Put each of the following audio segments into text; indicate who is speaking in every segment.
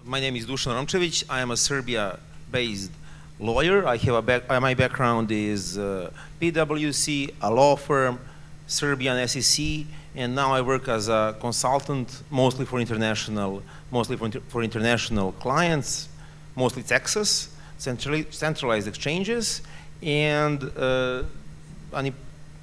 Speaker 1: My name is Dušan Romčević. I am a Serbia-based lawyer. My background is PwC, a law firm, Serbian SEC, and now I work as a consultant, mostly for international clients, mostly Texas, centralized exchanges, and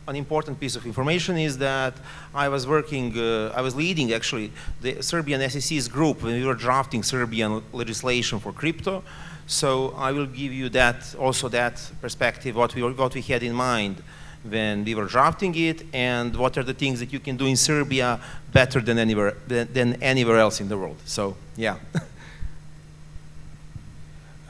Speaker 1: an important piece of information is that I was leading actually the Serbian SEC's group when we were drafting Serbian legislation for crypto. So I will give you also that perspective, what we had in mind when we were drafting it, and what are the things that you can do in Serbia better than anywhere else in the world. So yeah.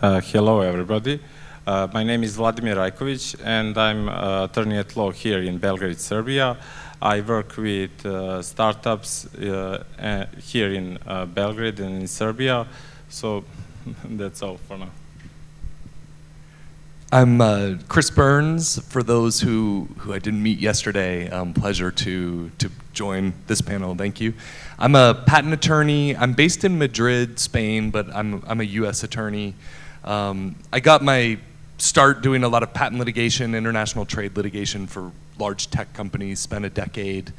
Speaker 2: Hello, everybody. My name is Vladimir Rajković, and I'm attorney at law here in Belgrade, Serbia. I work with startups here in Belgrade and in Serbia. So that's all for now.
Speaker 3: I'm Chris Burns. For those who I didn't meet yesterday, pleasure to join this panel. Thank you. I'm a patent attorney. I'm based in Madrid, Spain, but I'm a U.S. attorney. I got my start doing a lot of patent litigation, international trade litigation for large tech companies, spent a decade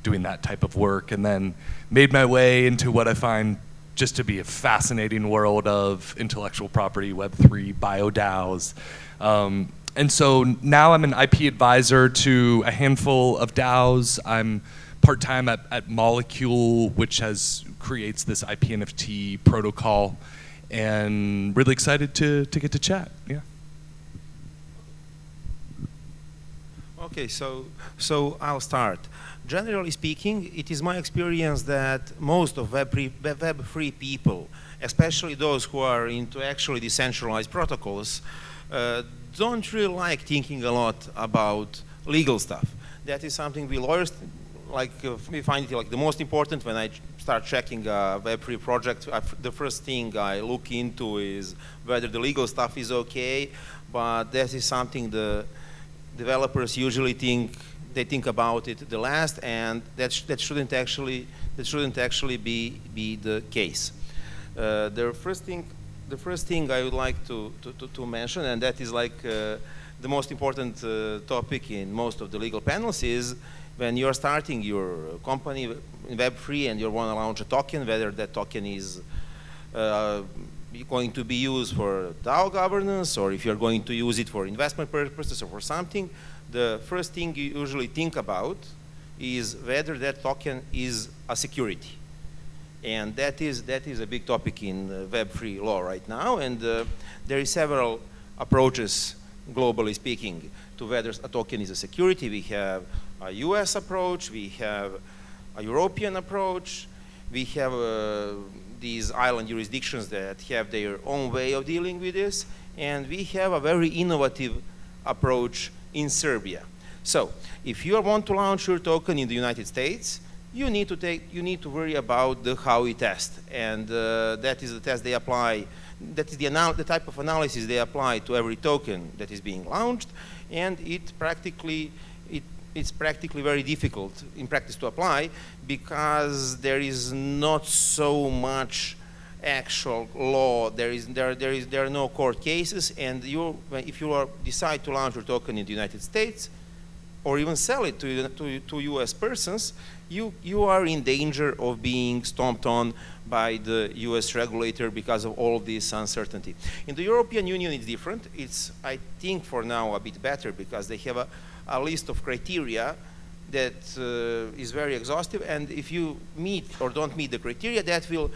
Speaker 3: doing that type of work, and then made my way into what I find just to be a fascinating world of intellectual property, Web3, bio-DAOs. And so now I'm an IP advisor to a handful of DAOs. I'm part-time at Molecule, which creates this IP NFT protocol, and really excited to get to chat. Yeah.
Speaker 1: Okay, so I'll start. Generally speaking, it is my experience that most of Web3 people, especially those who are into actually decentralized protocols, don't really like thinking a lot about legal stuff. That is something we lawyers we find it like the most important. When I start checking a Web3 project, the first thing I look into is whether the legal stuff is okay, but that is something the developers usually think about it the last, and that shouldn't actually be the case. The first thing I would like to mention, and that is like the most important topic in most of the legal panels, is when you're starting your company in Web3 and you want to launch a token, whether that token is going to be used for DAO governance, or if you're going to use it for investment purposes or for something, the first thing you usually think about is whether that token is a security. And that is a big topic in Web3 law right now, and there is several approaches, globally speaking, to whether a token is a security. We have a US approach, we have a European approach, we have these island jurisdictions that have their own way of dealing with this, and we have a very innovative approach in Serbia. So if you want to launch your token in the United States, you need to worry about the Howey test, and that is the test they apply. That is the type of analysis they apply to every token that is being launched, and it's practically very difficult in practice to apply, because there is not so much actual law. There are no court cases, and if you decide to launch your token in the United States, or even sell it to US persons, you are in danger of being stomped on by the US regulator because of all this uncertainty. In the European Union, it's different. It's, I think, for now a bit better, because they have a list of criteria that is very exhaustive, and if you meet or don't meet the criteria, that will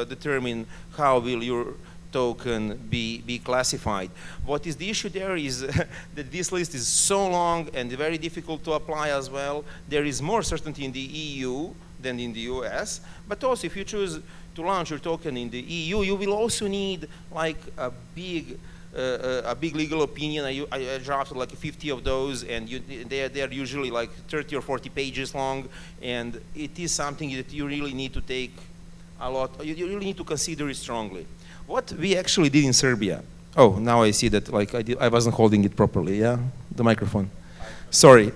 Speaker 1: determine how will your token be classified. What is the issue there is that this list is so long and very difficult to apply as well. There is more certainty in the EU than in the US, but also if you choose to launch your token in the EU, you will also need like a big legal opinion. I drafted like 50 of those, and they're usually like 30 or 40 pages long, and it is something that you really need to take a lot, you really need to consider it strongly. What we actually did in Serbia, oh, now I see that like I wasn't holding it properly, yeah? The microphone. Sorry.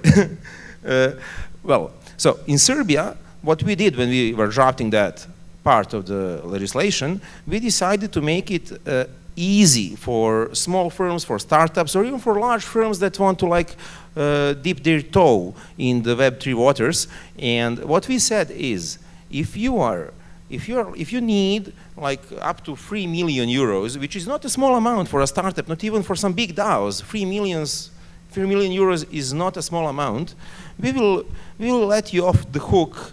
Speaker 1: Well, so in Serbia, what we did when we were drafting that part of the legislation, we decided to make it easy for small firms, for startups, or even for large firms that want to like dip their toe in the Web3 waters. And what we said is, if you need like up to 3 million euros, which is not a small amount for a startup, not even for some big DAOs, 3 million euros is not a small amount, we will let you off the hook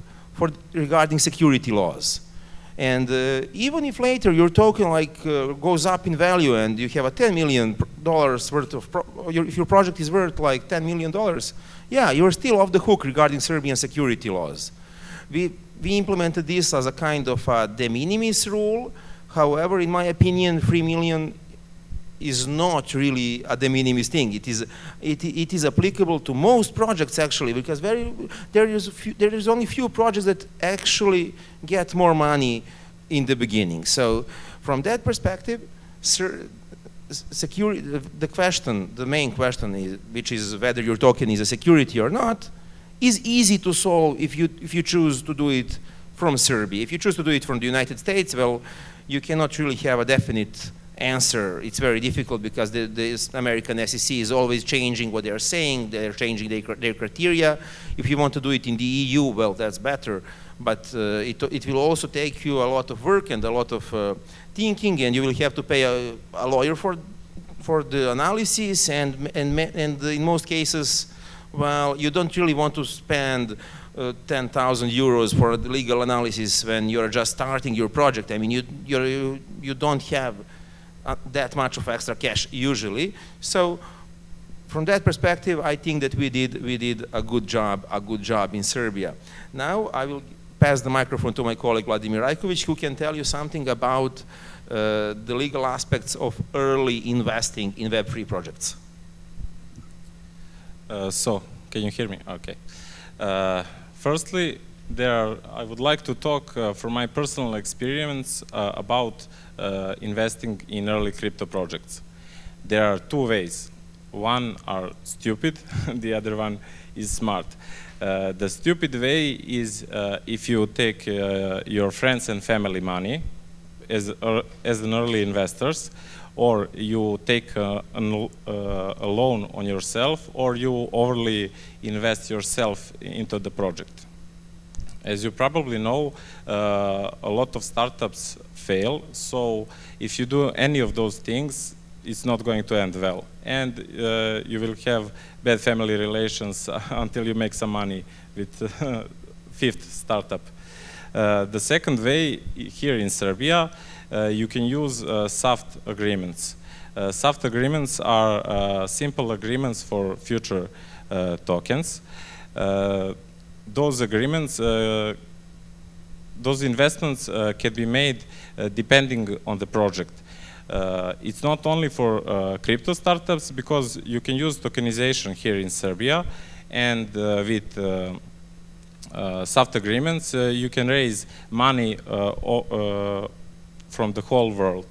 Speaker 1: regarding security laws. And even if later your token like goes up in value and you have a $10 million worth of, if your project is worth like $10 million, yeah, you're still off the hook regarding Serbian security laws. We implemented this as a kind of a de minimis rule. However, in my opinion, 3 million is not really a de minimis thing. It is applicable to most projects actually, because there is only few projects that actually get more money in the beginning. So from that perspective, security, the main question is, which is whether your token is a security or not, is easy to solve if you choose to do it from Serbia. If you choose to do it from the United States, well, you cannot really have a definite answer. It's very difficult because the American SEC is always changing what they're saying. They're changing their criteria. If you want to do it in the EU, well, that's better. But it will also take you a lot of work and a lot of thinking, and you will have to pay a lawyer for the analysis, and in most cases, well, you don't really want to spend 10,000 euros for the legal analysis when you're just starting your project. I mean, you don't have that much of extra cash usually. So from that perspective, I think that we did a good job in Serbia. Now I will pass the microphone to my colleague Vladimir Rajkovic, who can tell you something about the legal aspects of early investing in Web3 projects.
Speaker 2: So, can you hear me? Okay. Firstly, I would like to talk from my personal experience about investing in early crypto projects. There are two ways. One are stupid, the other one is smart. The stupid way is if you take your friends and family money as an early investors, or you take a loan on yourself, or you overly invest yourself into the project. As you probably know, a lot of startups fail, so if you do any of those things, it's not going to end well. And you will have bad family relations until you make some money with fifth startup. The second way, here in Serbia, you can use soft agreements. Soft agreements are simple agreements for future tokens. Those agreements, those investments can be made depending on the project. It's not only for crypto startups, because you can use tokenization here in Serbia, and with soft agreements you can raise money from the whole world.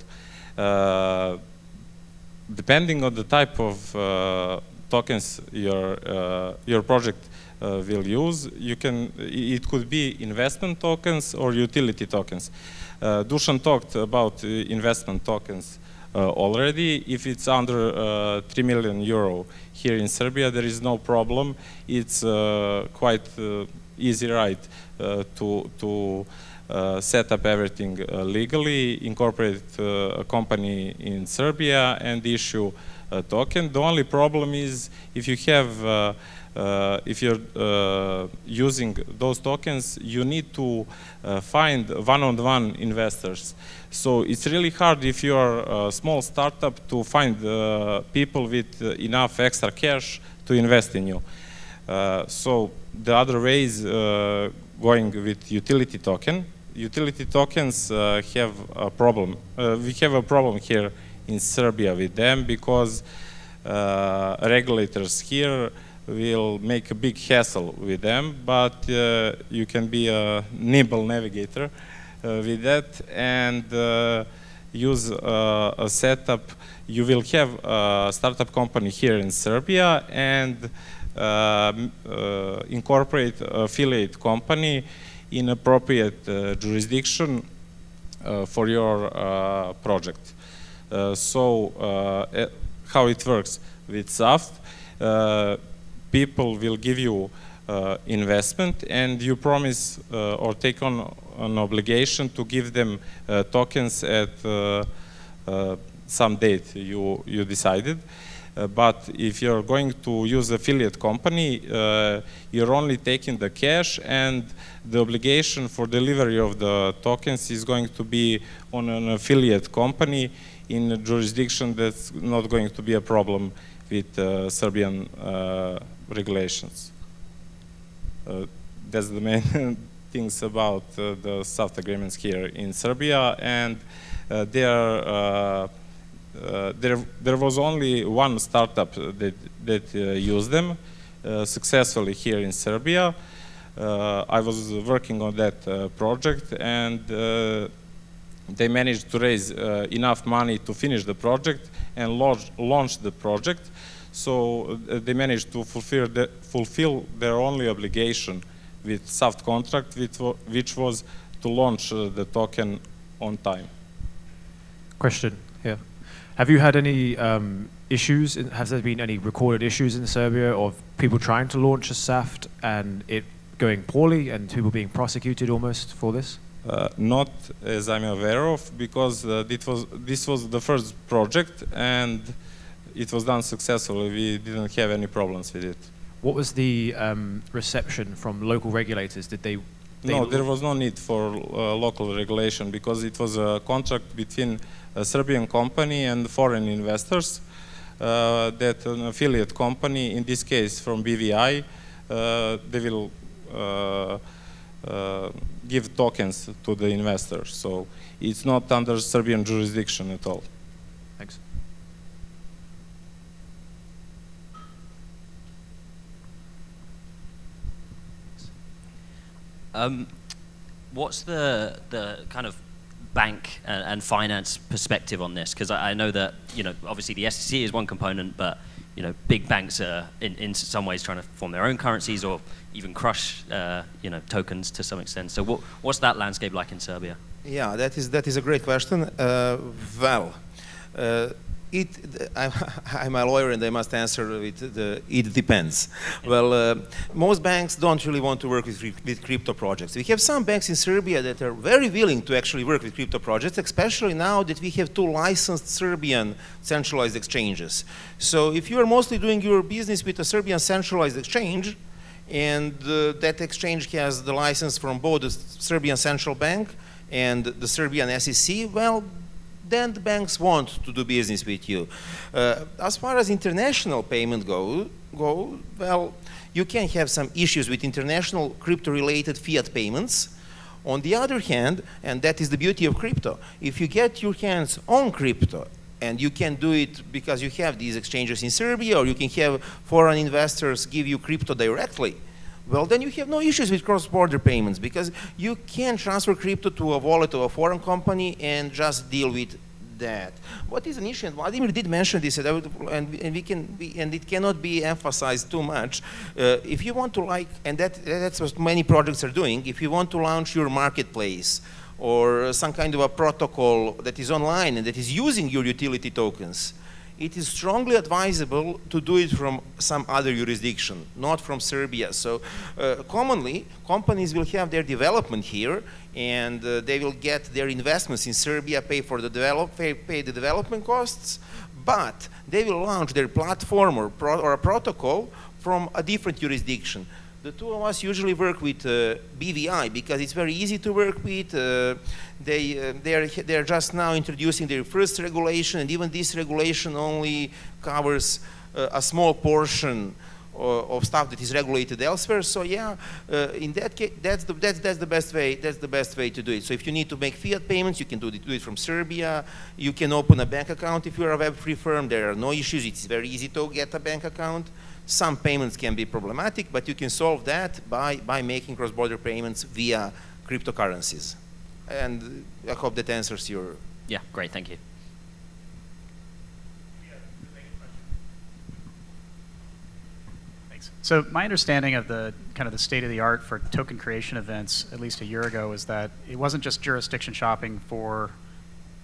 Speaker 2: Depending on the type of tokens your project will use, it could be investment tokens or utility tokens. Dusan talked about investment tokens already. If it's under 3 million euro here in Serbia, there is no problem. It's quite easy, right, to set up everything legally, incorporate a company in Serbia, and issue a token. The only problem is if you have if you're using those tokens, you need to find one-on-one investors. So it's really hard if you're a small startup to find people with enough extra cash to invest in you. So the other way is going with utility token. Utility tokens have a problem. We have a problem here in Serbia with them because regulators here will make a big hassle with them, but you can be a nimble navigator with that and use a setup. You will have a startup company here in Serbia and incorporate affiliate company in appropriate jurisdiction for your project. How it works with SAFT, people will give you investment, and you promise or take on an obligation to give them tokens at some date you decided. But if you're going to use affiliate company, you're only taking the cash, and the obligation for delivery of the tokens is going to be on an affiliate company in a jurisdiction that's not going to be a problem with Serbian regulations. That's the main things about the SAFT agreements here in Serbia, and there was only one startup that used them successfully here in Serbia. I was working on that project, and they managed to raise enough money to finish the project and launch the project. So they managed to fulfill their only obligation with SAFT contract, which was to launch the token on time.
Speaker 4: Question here. Have you had any issues? Has there been any recorded issues in Serbia of people trying to launch a SAFT and it going poorly and people being prosecuted almost for this?
Speaker 2: Not as I'm aware of, because this was the first project and it was done successfully. We didn't have any problems with it.
Speaker 4: What was the reception from local regulators?
Speaker 2: No, there was no need for local regulation, because it was a contract between a Serbian company and foreign investors that an affiliate company, in this case from BVI, they will give tokens to the investors. So it's not under Serbian jurisdiction at all.
Speaker 4: Thanks.
Speaker 5: What's the kind of bank and finance perspective on this? Because I know that, obviously the SEC is one component, but big banks are in some ways trying to form their own currencies or even crush tokens to some extent. So what's that landscape like in Serbia?
Speaker 1: Yeah, that is a great question. I'm a lawyer and I must answer with it depends. Well, most banks don't really want to work with crypto projects. We have some banks in Serbia that are very willing to actually work with crypto projects, especially now that we have 2 licensed Serbian centralized exchanges. So if you are mostly doing your business with a Serbian centralized exchange, and that exchange has the license from both the Serbian Central Bank and the Serbian SEC, well, then the banks want to do business with you. As far as international payment go, well, you can have some issues with international crypto-related fiat payments. On the other hand, and that is the beauty of crypto, if you get your hands on crypto, and you can do it because you have these exchanges in Serbia, or you can have foreign investors give you crypto directly, well, then you have no issues with cross-border payments, because you can transfer crypto to a wallet of a foreign company and just deal with that. What is an issue, and Vladimir did mention this, and it cannot be emphasized too much. If you want to and that's what many projects are doing, if you want to launch your marketplace or some kind of a protocol that is online and that is using your utility tokens, it is strongly advisable to do it from some other jurisdiction, not from Serbia. So commonly, companies will have their development here, and they will get their investments in Serbia, pay the development costs, but they will launch their platform or a protocol from a different jurisdiction. The two of us usually work with BVI because it's very easy to work with. They're just now introducing their first regulation, and even this regulation only covers a small portion of stuff that is regulated elsewhere. So yeah, in that case, that's the best way. That's the best way to do it. So if you need to make fiat payments, you can do it from Serbia. You can open a bank account if you're a web-free firm. There are no issues. It's very easy to get a bank account. Some payments can be problematic, but you can solve that by making cross-border payments via cryptocurrencies. And I hope that answers your...
Speaker 5: Yeah, great, thank you.
Speaker 6: Thanks. So my understanding of the kind of the state of the art for token creation events, at least a year ago, is that it wasn't just jurisdiction shopping for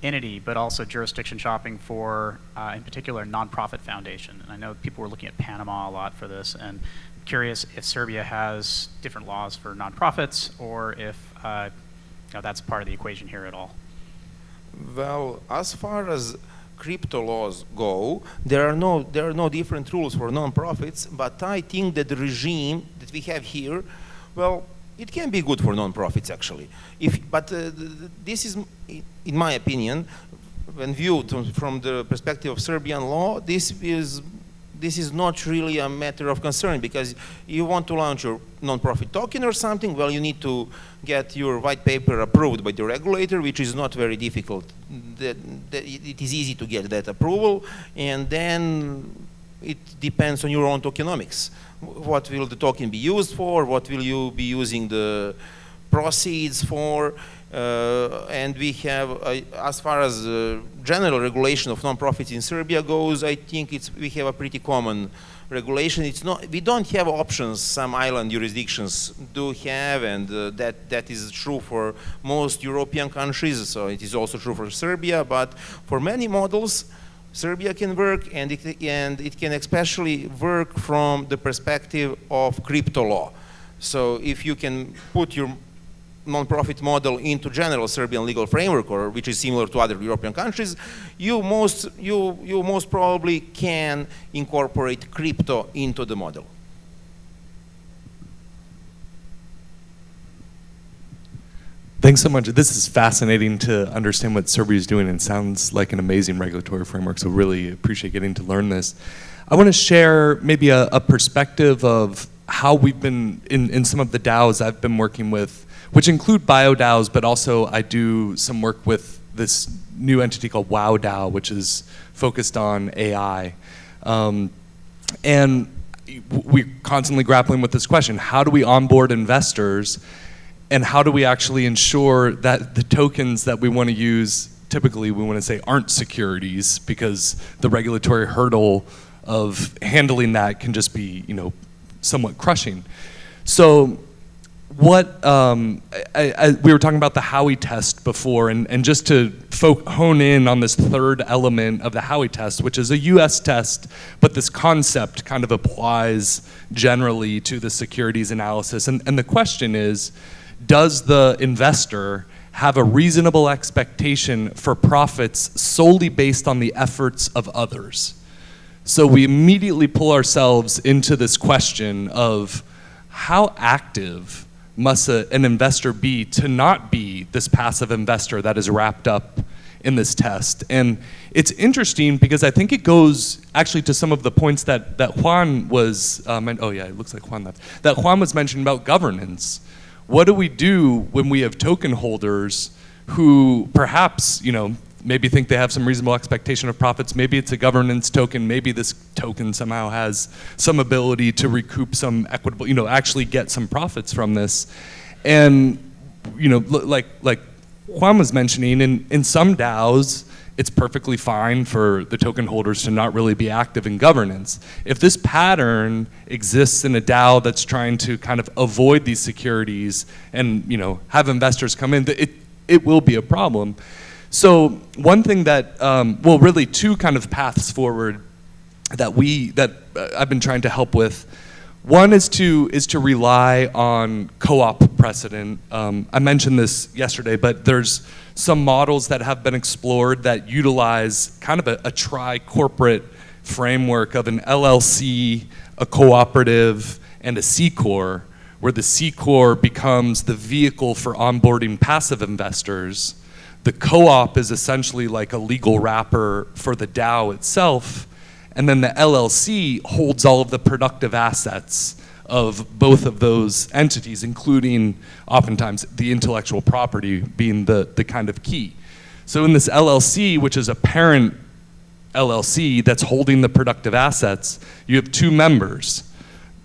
Speaker 6: entity, but also jurisdiction shopping for, in particular, nonprofit foundation. And I know people were looking at Panama a lot for this, and curious if Serbia has different laws for nonprofits, or if that's part of the equation here at all.
Speaker 1: Well, as far as crypto laws go, there are no different rules for non-profits, but I think that the regime that we have here, well, it can be good for non-profits actually. This is, in my opinion, when viewed from the perspective of Serbian law, this is not really a matter of concern, because you want to launch your non-profit token or something, well, you need to get your white paper approved by the regulator, which is not very difficult. It is easy to get that approval, and then it depends on your own tokenomics. What will the token be used for? What will you be using the proceeds for? And we have, as far as general regulation of non-profits in Serbia goes, I think we have a pretty common regulation. We don't have options some island jurisdictions do have, and that is true for most European countries, so it is also true for Serbia, but for many models, Serbia can work, and it can especially work from the perspective of crypto law. So if you can put your non-profit model into general Serbian legal framework, or which is similar to other European countries, you most probably can incorporate crypto into the model.
Speaker 3: Thanks so much. This is fascinating to understand what Serbia is doing, and sounds like an amazing regulatory framework, so really appreciate getting to learn this. I want to share maybe a perspective of how we've been, in some of the DAOs I've been working with, which include BioDAOs, but also I do some work with this new entity called WowDAO, which is focused on AI. And we're constantly grappling with this question: how do we onboard investors, and how do we actually ensure that the tokens that we want to use, typically we want to say aren't securities, because the regulatory hurdle of handling that can just be, somewhat crushing. So what, we were talking about the Howey test before, and just to hone in on this third element of the Howey test, which is a US test, but this concept kind of applies generally to the securities analysis. And the question is, does the investor have a reasonable expectation for profits solely based on the efforts of others? So we immediately pull ourselves into this question of how active must an investor be to not be this passive investor that is wrapped up in this test. And it's interesting because I think it goes actually to some of the points that Juan was, oh yeah, it looks like Juan left, that Juan was mentioning about governance. What do we do when we have token holders who perhaps, maybe think they have some reasonable expectation of profits? Maybe it's a governance token. Maybe this token somehow has some ability to recoup some equitable, actually get some profits from this. And, like Juan was mentioning, in some DAOs, it's perfectly fine for the token holders to not really be active in governance. If this pattern exists in a DAO that's trying to kind of avoid these securities and, have investors come in, it will be a problem. So one thing that, really two kind of paths forward that I've been trying to help with. One is to rely on co-op precedent. I mentioned this yesterday, but there's some models that have been explored that utilize kind of a tri-corporate framework of an LLC, a cooperative, and a C-Corp, where the C-Corp becomes the vehicle for onboarding passive investors. The co-op is essentially like a legal wrapper for the DAO itself, and then the LLC holds all of the productive assets of both of those entities, including oftentimes the intellectual property being the kind of key. So in this LLC, which is a parent LLC that's holding the productive assets, you have two members,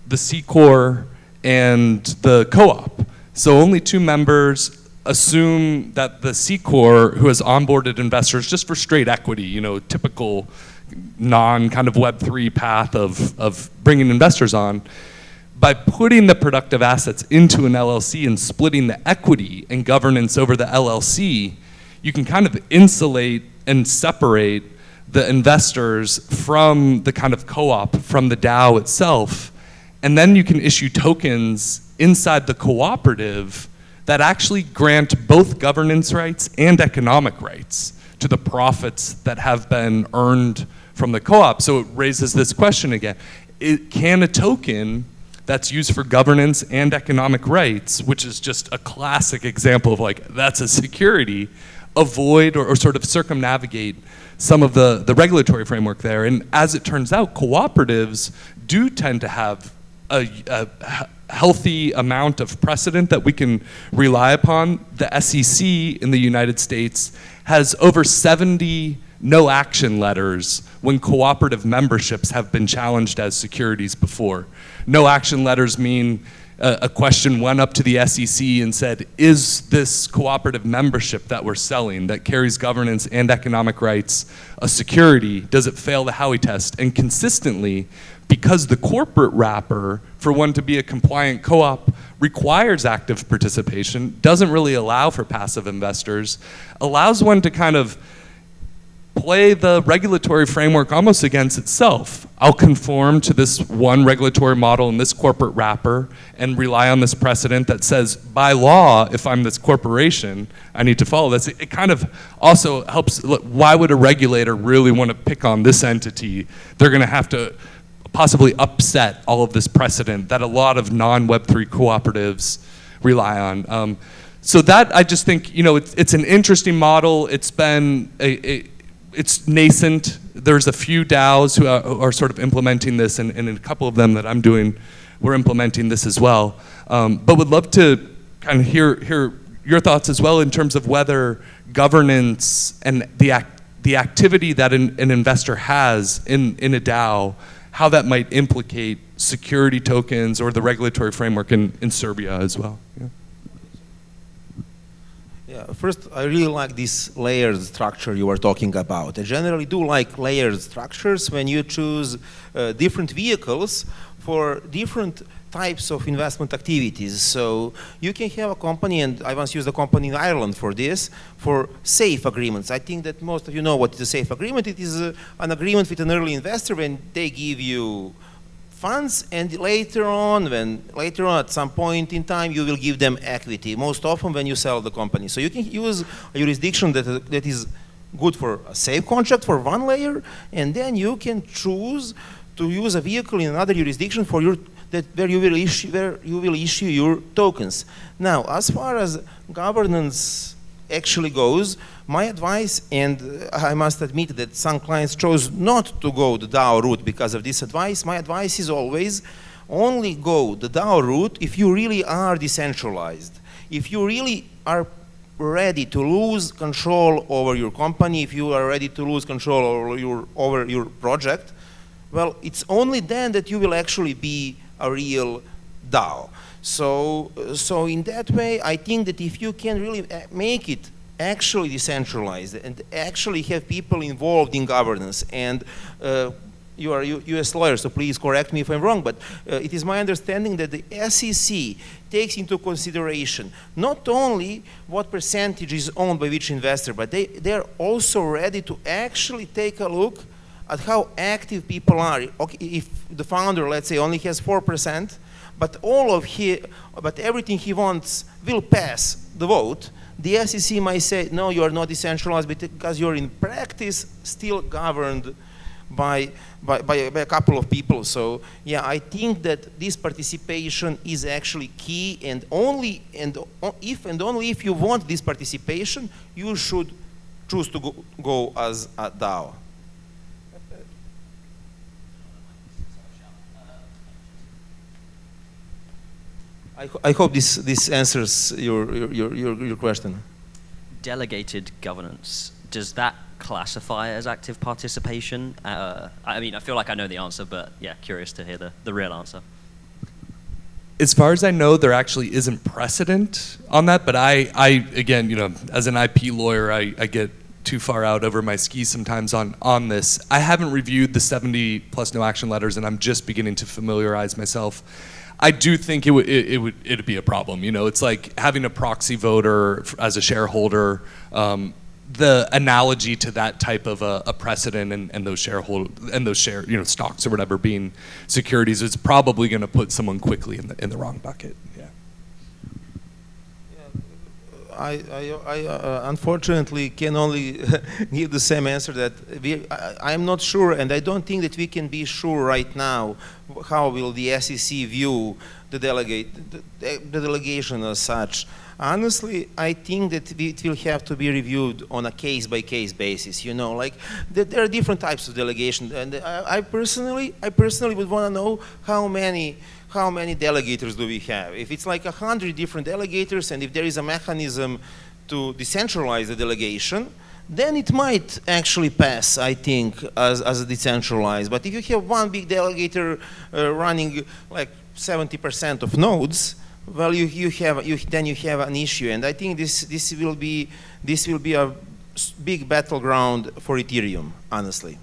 Speaker 3: the C-Corp and the co-op. So only two members. Assume that the C-Corp, who has onboarded investors just for straight equity, typical non kind of Web3 path of bringing investors on, by putting the productive assets into an LLC and splitting the equity and governance over the LLC, you can kind of insulate and separate the investors from the kind of co-op, from the DAO itself. And then you can issue tokens inside the cooperative that actually grant both governance rights and economic rights to the profits that have been earned from the co-op. So it raises this question again. Can a token that's used for governance and economic rights, which is just a classic example of like, that's a security, avoid or sort of circumnavigate some of the regulatory framework there? And as it turns out, cooperatives do tend to have a healthy amount of precedent that we can rely upon. The SEC in the United States has over 70 no action letters when cooperative memberships have been challenged as securities before. No action letters mean a question went up to the SEC and said, is this cooperative membership that we're selling that carries governance and economic rights a security? Does it fail the Howey test? And consistently, because the corporate wrapper for one to be a compliant co-op requires active participation, doesn't really allow for passive investors, allows one to kind of play the regulatory framework almost against itself. I'll conform to this one regulatory model in this corporate wrapper and rely on this precedent that says, by law, if I'm this corporation, I need to follow this. It kind of also helps, why would a regulator really want to pick on this entity? They're going to have to possibly upset all of this precedent that a lot of non-Web3 cooperatives rely on. So that, I just think, you know, it's an interesting model. It's been it's nascent. There's a few DAOs who are sort of implementing this, and a couple of them that I'm doing, we're implementing this as well. But would love to kind of hear your thoughts as well in terms of whether governance and the activity that an investor has in a DAO, how that might implicate security tokens or the regulatory framework in Serbia as well. Yeah.
Speaker 1: Yeah, first, I really like this layered structure you were talking about. I generally do like layered structures when you choose different vehicles for different types of investment activities. So you can have a company, and I once used a company in Ireland for this, for safe agreements. I think that most of you know what is a safe agreement. It is an agreement with an early investor when they give you funds, and later on at some point in time you will give them equity, most often when you sell the company. So you can use a jurisdiction that is good for a safe contract for one layer, and then you can choose to use a vehicle in another jurisdiction for where you will issue your tokens. Now, as far as governance actually goes, my advice, and I must admit that some clients chose not to go the DAO route because of this advice, my advice is always only go the DAO route if you really are decentralized. If you really are ready to lose control over your company, if you are ready to lose control over your project, well, it's only then that you will actually be a real DAO. So in that way, I think that if you can really make it actually decentralized and actually have people involved in governance, and you are a US lawyer, so please correct me if I'm wrong, but it is my understanding that the SEC takes into consideration not only what percentage is owned by which investor, but they're also ready to actually take a look at how active people are. Okay, if the founder, let's say, only has 4%, but everything he wants will pass the vote, the SEC might say, no, you are not decentralized because you're in practice still governed by a couple of people. So yeah, I think that this participation is actually key, and only if you want this participation, you should choose to go as a DAO. I hope this answers your question.
Speaker 5: Delegated governance, does that classify as active participation? I mean, I feel like I know the answer, but yeah, curious to hear the real answer.
Speaker 3: As far as I know, there actually isn't precedent on that, but I again, you know, as an IP lawyer, I get too far out over my skis sometimes on this. I haven't reviewed the 70 plus no action letters, and I'm just beginning to familiarize myself. I do think it'd be a problem. You know, it's like having a proxy voter as a shareholder. The analogy to that type of a precedent and those stocks or whatever being securities is probably going to put someone quickly in the wrong bucket. Yeah.
Speaker 1: I unfortunately can only give the same answer that I'm not sure, and I don't think that we can be sure right now how will the SEC view the delegation as such. Honestly, I think that it will have to be reviewed on a case-by-case basis. You know, like there are different types of delegation, and I personally would want to know how many delegators do we have. If it's like 100 different delegators, and if there is a mechanism to decentralize the delegation, then it might actually pass, I think, as a decentralized. But if you have one big delegator running like 70% of nodes, well, then you have an issue, and I think this will be a big battleground for Ethereum, honestly.